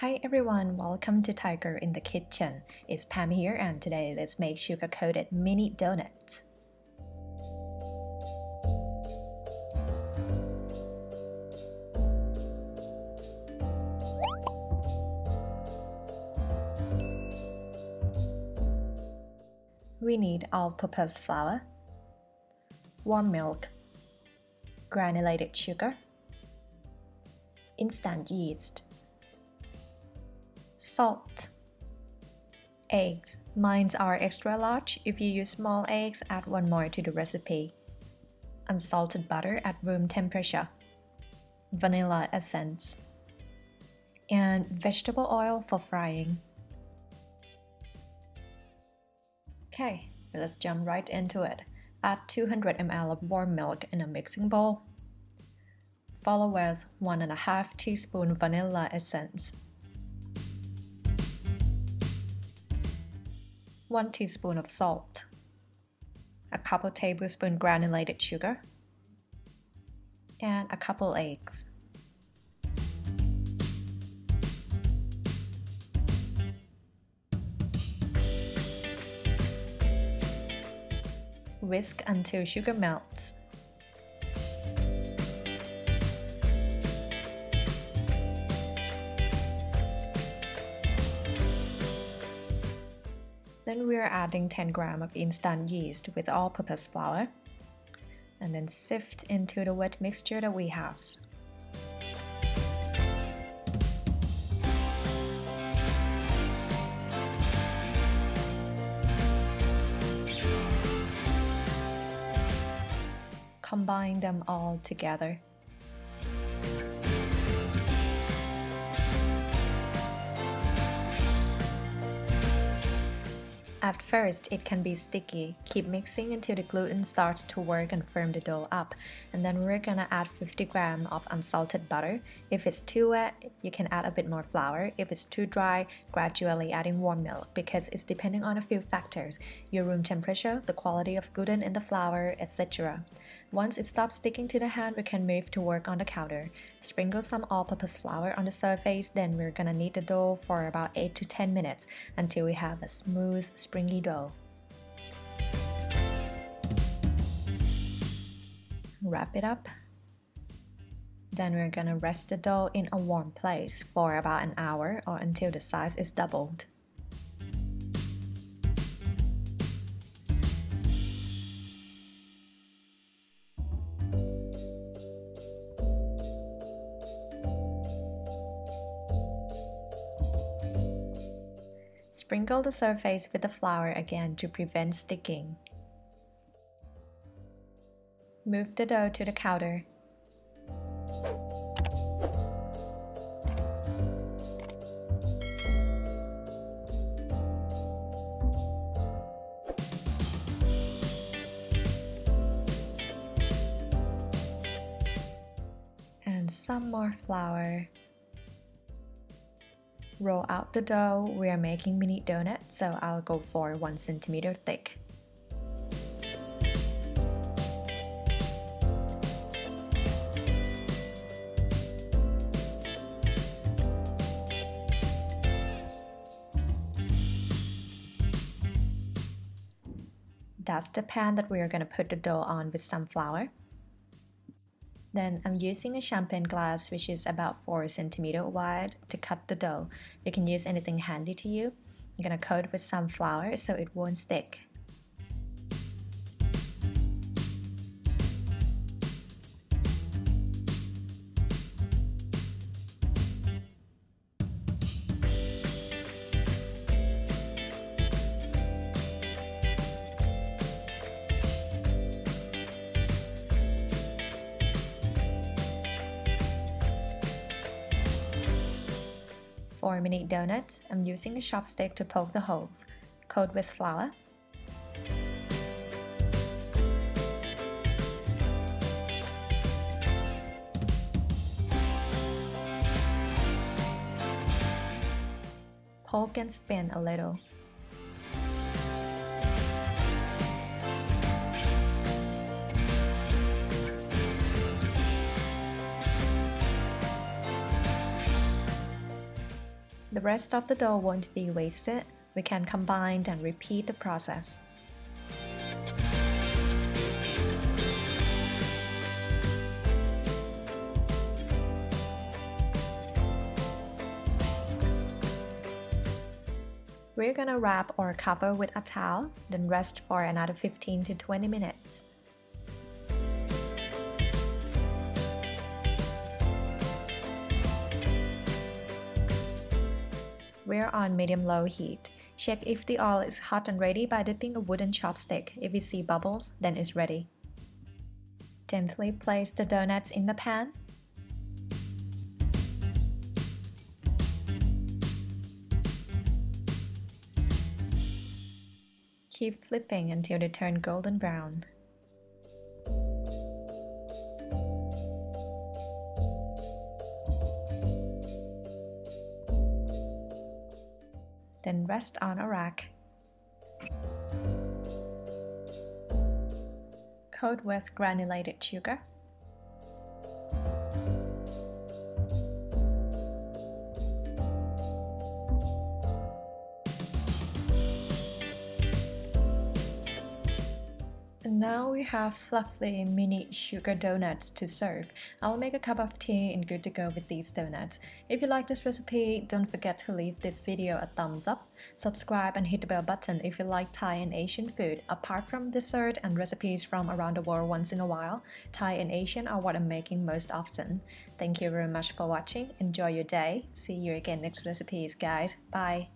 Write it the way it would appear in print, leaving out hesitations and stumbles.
Hi everyone, welcome to Tiger in the Kitchen. It's Pam here and today let's make sugar-coated mini donuts. We need all-purpose flour, warm milk, granulated sugar, instant yeast, salt, eggs. Mine are extra large. If you use small eggs, add one more to the recipe. Unsalted butter at room temperature, vanilla essence, and vegetable oil for frying. Okay, let's jump right into it. Add 200 ml of warm milk in a mixing bowl. Follow with 1.5 teaspoon vanilla essence, 1 teaspoon of salt, a couple tablespoons granulated sugar, and a couple eggs. Whisk until sugar melts. Then we are adding 10 grams of instant yeast with all-purpose flour, and then sift into the wet mixture that we have. Combine them all together. At first, it can be sticky. Keep mixing until the gluten starts to work and firm the dough up. And then we're gonna add 50 grams of unsalted butter. If it's too wet, you can add a bit more flour. If it's too dry, gradually adding warm milk because it's depending on a few factors: your room temperature, the quality of gluten in the flour, etc. Once it stops sticking to the hand, we can move to work on the counter. Sprinkle some all-purpose flour on the surface, then we're gonna knead the dough for about 8 to 10 minutes until we have a smooth, springy dough. Wrap it up. Then we're gonna rest the dough in a warm place for about an hour or until the size is doubled. Sprinkle the surface with the flour again to prevent sticking. Move the dough to the counter. And some more flour. Roll out the dough. We are making mini donuts, so I'll go for 1 centimeter thick. Dust the pan that we are going to put the dough on with some flour. Then I'm using a champagne glass which is about 4 centimeters wide to cut the dough. You can use anything handy to you. I'm gonna coat it with some flour so it won't stick. For mini donuts, I'm using a chopstick to poke the holes. Coat with flour. Poke and spin a little. The rest of the dough won't be wasted. We can combine and repeat the process. We're gonna wrap or cover with a towel, then rest for another 15 to 20 minutes. We're on medium-low heat. Check if the oil is hot and ready by dipping a wooden chopstick. If you see bubbles, then it's ready. Gently place the donuts in the pan. Keep flipping until they turn golden brown. Then rest on a rack. Coat with granulated sugar. And now we have fluffy mini sugar donuts to serve. I'll make a cup of tea and good to go with these donuts. If you like this recipe, don't forget to leave this video a thumbs up, subscribe and hit the bell button if you like Thai and Asian food. Apart from dessert and recipes from around the world once in a while, Thai and Asian are what I'm making most often. Thank you very much for watching. Enjoy your day. See you again next recipes, guys. Bye.